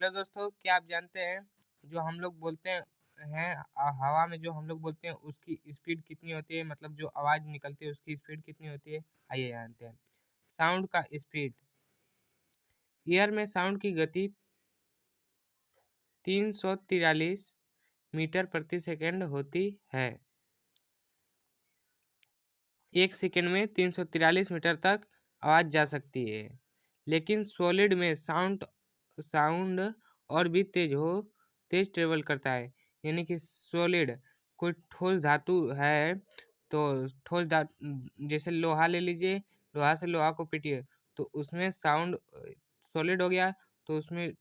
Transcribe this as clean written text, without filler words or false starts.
Hello दोस्तों, क्या आप जानते हैं जो हम लोग बोलते हैं हवा में जो हम लोग बोलते हैं उसकी स्पीड कितनी होती है? मतलब जो आवाज़ निकलती है उसकी स्पीड कितनी होती है? आइए जानते हैं। साउंड का स्पीड। एयर में साउंड की गति 343 मीटर प्रति सेकंड होती है। एक सेकंड में 343 मीटर तक आवाज़ जा सकती है। लेकिन सॉलिड में साउंड साउंड और भी तेज ट्रेवल करता है। यानी कि सॉलिड कोई ठोस धातु है, तो ठोस धातु जैसे लोहा ले लीजिए, लोहा से लोहा को पीटिए तो उसमें साउंड सॉलिड हो गया, तो उसमें